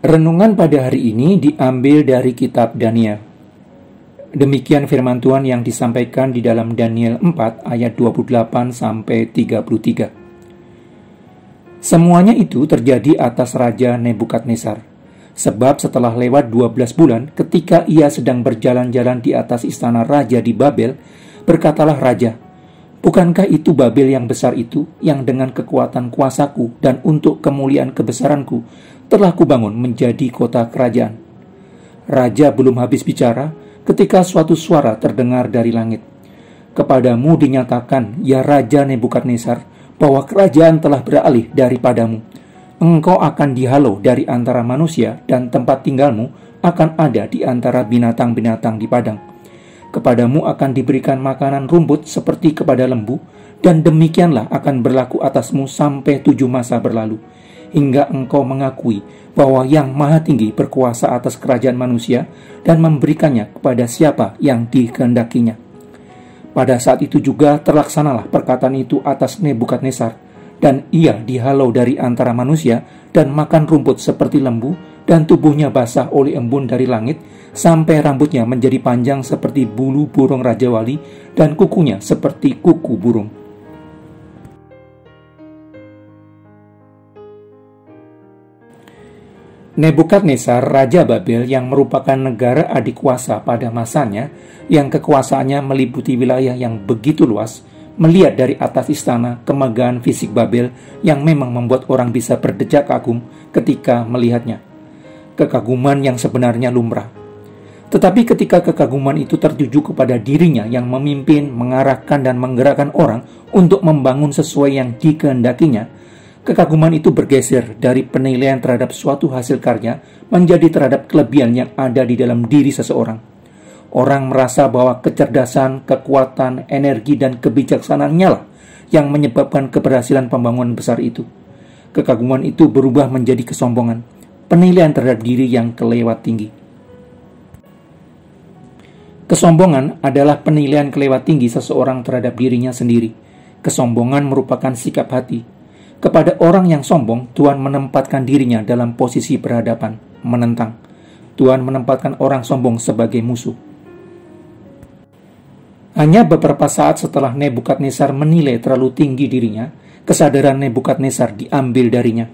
Renungan pada hari ini diambil dari kitab Daniel. Demikian firman Tuhan yang disampaikan di dalam Daniel 4 ayat 28 sampai 33. Semuanya itu terjadi atas Raja Nebukadnezar. Sebab setelah lewat 12 bulan ketika ia sedang berjalan-jalan di atas istana raja di Babel, berkatalah raja, "Bukankah itu Babel yang besar itu, yang dengan kekuatan kuasaku dan untuk kemuliaan kebesaranku telah kubangun menjadi kota kerajaan?" Raja belum habis bicara ketika suatu suara terdengar dari langit. "Kepadamu dinyatakan, ya Raja Nebukadnezar, bahwa kerajaan telah beralih daripadamu. Engkau akan dihalau dari antara manusia dan tempat tinggalmu akan ada di antara binatang-binatang di padang. Kepadamu akan diberikan makanan rumput seperti kepada lembu, dan demikianlah akan berlaku atasmu sampai 7 masa berlalu, hingga engkau mengakui bahwa Yang Maha Tinggi berkuasa atas kerajaan manusia dan memberikannya kepada siapa yang dikehendakinya." Pada saat itu juga terlaksanalah perkataan itu atas Nebukadnezar, dan ia dihalau dari antara manusia dan makan rumput seperti lembu, dan tubuhnya basah oleh embun dari langit, sampai rambutnya menjadi panjang seperti bulu burung rajawali, dan kukunya seperti kuku burung. Nebukadnezar, Raja Babel yang merupakan negara adik kuasa pada masanya, yang kekuasaannya meliputi wilayah yang begitu luas, melihat dari atas istana kemegahan fisik Babel yang memang membuat orang bisa berdecak kagum ketika melihatnya. Kekaguman yang sebenarnya lumrah. Tetapi ketika kekaguman itu tertuju kepada dirinya yang memimpin, mengarahkan, dan menggerakkan orang untuk membangun sesuai yang dikehendakinya, kekaguman itu bergeser dari penilaian terhadap suatu hasil karya menjadi terhadap kelebihan yang ada di dalam diri seseorang. Orang merasa bahwa kecerdasan, kekuatan, energi, dan kebijaksanaannya lah yang menyebabkan keberhasilan pembangunan besar itu. Kekaguman itu berubah menjadi kesombongan, penilaian terhadap diri yang kelewat tinggi. Kesombongan adalah penilaian kelewat tinggi seseorang terhadap dirinya sendiri. Kesombongan merupakan sikap hati. Kepada orang yang sombong, Tuhan menempatkan dirinya dalam posisi berhadapan, menentang. Tuhan menempatkan orang sombong sebagai musuh. Hanya beberapa saat setelah Nebukadnezar menilai terlalu tinggi dirinya, kesadaran Nebukadnezar diambil darinya.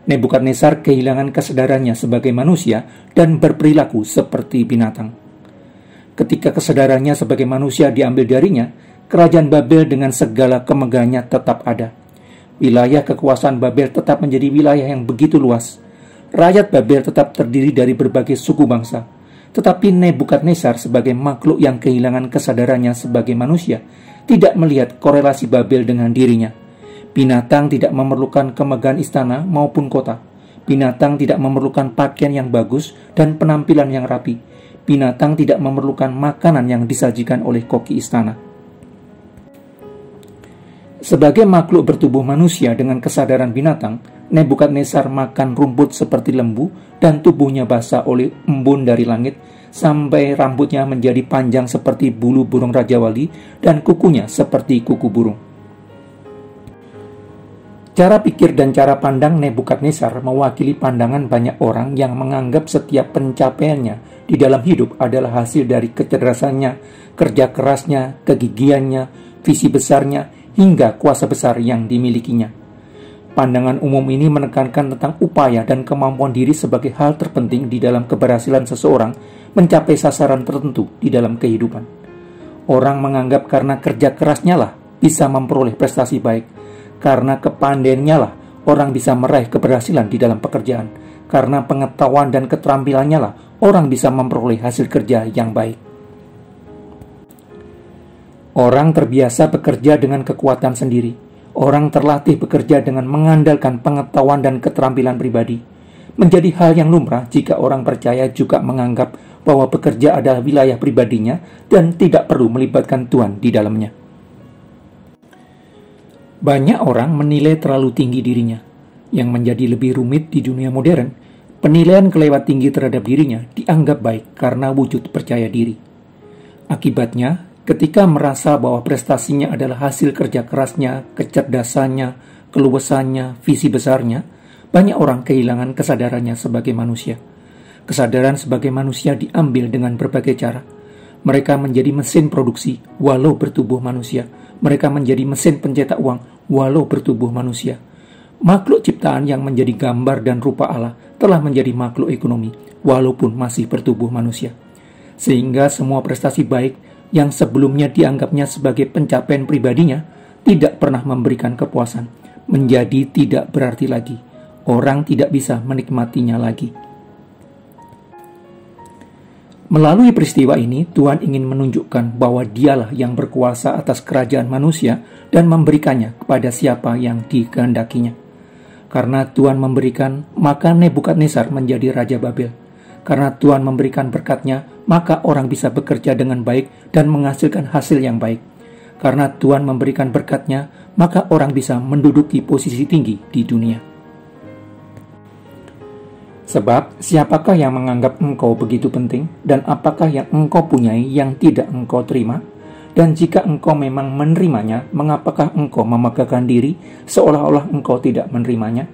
Nebukadnezar kehilangan kesadarannya sebagai manusia dan berperilaku seperti binatang. Ketika kesadarannya sebagai manusia diambil darinya, kerajaan Babel dengan segala kemegahannya tetap ada. Wilayah kekuasaan Babel tetap menjadi wilayah yang begitu luas. Rakyat Babel tetap terdiri dari berbagai suku bangsa. Tetapi Nebukadnezar sebagai makhluk yang kehilangan kesadarannya sebagai manusia tidak melihat korelasi Babel dengan dirinya. Binatang tidak memerlukan kemegahan istana maupun kota. Binatang tidak memerlukan pakaian yang bagus dan penampilan yang rapi. Binatang tidak memerlukan makanan yang disajikan oleh koki istana. Sebagai makhluk bertubuh manusia dengan kesadaran binatang, Nebukadnezar makan rumput seperti lembu dan tubuhnya basah oleh embun dari langit, sampai rambutnya menjadi panjang seperti bulu burung rajawali dan kukunya seperti kuku burung. Cara pikir dan cara pandang Nebukadnezar mewakili pandangan banyak orang yang menganggap setiap pencapaiannya di dalam hidup adalah hasil dari kecerdasannya, kerja kerasnya, kegigihannya, visi besarnya, hingga kuasa besar yang dimilikinya. Pandangan umum ini menekankan tentang upaya dan kemampuan diri sebagai hal terpenting di dalam keberhasilan seseorang mencapai sasaran tertentu di dalam kehidupan. Orang menganggap karena kerja kerasnya lah bisa memperoleh prestasi baik, karena kepandaiannya lah orang bisa meraih keberhasilan di dalam pekerjaan, karena pengetahuan dan keterampilannya lah orang bisa memperoleh hasil kerja yang baik. Orang terbiasa bekerja dengan kekuatan sendiri. Orang terlatih bekerja dengan mengandalkan pengetahuan dan keterampilan pribadi. Menjadi hal yang lumrah jika orang percaya juga menganggap bahwa bekerja adalah wilayah pribadinya dan tidak perlu melibatkan Tuhan di dalamnya. Banyak orang menilai terlalu tinggi dirinya. Yang menjadi lebih rumit di dunia modern, penilaian kelewat tinggi terhadap dirinya dianggap baik karena wujud percaya diri. Akibatnya, ketika merasa bahwa prestasinya adalah hasil kerja kerasnya, kecerdasannya, keluasannya, visi besarnya, banyak orang kehilangan kesadarannya sebagai manusia. Kesadaran sebagai manusia diambil dengan berbagai cara. Mereka menjadi mesin produksi walau bertubuh manusia. Mereka menjadi mesin pencetak uang walau bertubuh manusia. Makhluk ciptaan yang menjadi gambar dan rupa Allah telah menjadi makhluk ekonomi walaupun masih bertubuh manusia. Sehingga semua prestasi baik yang sebelumnya dianggapnya sebagai pencapaian pribadinya tidak pernah memberikan kepuasan, menjadi tidak berarti lagi. Orang tidak bisa menikmatinya lagi. Melalui peristiwa ini, Tuhan ingin menunjukkan bahwa Dialah yang berkuasa atas kerajaan manusia dan memberikannya kepada siapa yang dikehendakinya. Karena Tuhan memberikan, maka Nebukadnezar menjadi Raja Babel. Karena Tuhan memberikan berkat-Nya, maka orang bisa bekerja dengan baik dan menghasilkan hasil yang baik. Karena Tuhan memberikan berkat-Nya, maka orang bisa menduduki posisi tinggi di dunia. Sebab, siapakah yang menganggap engkau begitu penting, dan apakah yang engkau punyai yang tidak engkau terima? Dan jika engkau memang menerimanya, mengapakah engkau memegahkan diri seolah-olah engkau tidak menerimanya?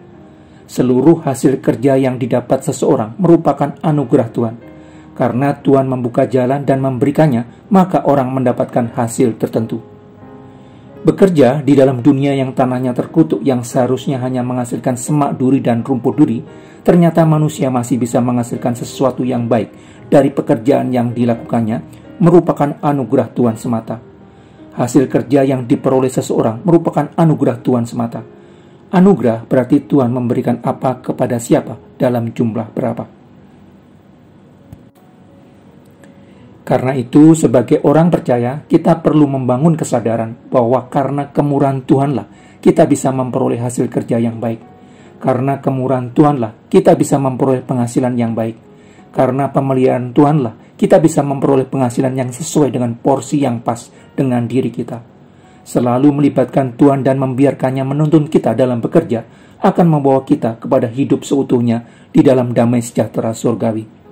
Seluruh hasil kerja yang didapat seseorang merupakan anugerah Tuhan. Karena Tuhan membuka jalan dan memberikannya, maka orang mendapatkan hasil tertentu. Bekerja di dalam dunia yang tanahnya terkutuk yang seharusnya hanya menghasilkan semak duri dan rumput duri, ternyata manusia masih bisa menghasilkan sesuatu yang baik dari pekerjaan yang dilakukannya, merupakan anugerah Tuhan semata. Hasil kerja yang diperoleh seseorang merupakan anugerah Tuhan semata. Anugerah berarti Tuhan memberikan apa kepada siapa dalam jumlah berapa. Karena itu, sebagai orang percaya, kita perlu membangun kesadaran bahwa karena kemurahan Tuhanlah kita bisa memperoleh hasil kerja yang baik. Karena kemurahan Tuhanlah kita bisa memperoleh penghasilan yang baik. Karena pemeliharaan Tuhanlah kita bisa memperoleh penghasilan yang sesuai dengan porsi yang pas dengan diri kita. Selalu melibatkan Tuhan dan membiarkannya menuntun kita dalam bekerja akan membawa kita kepada hidup seutuhnya di dalam damai sejahtera surgawi.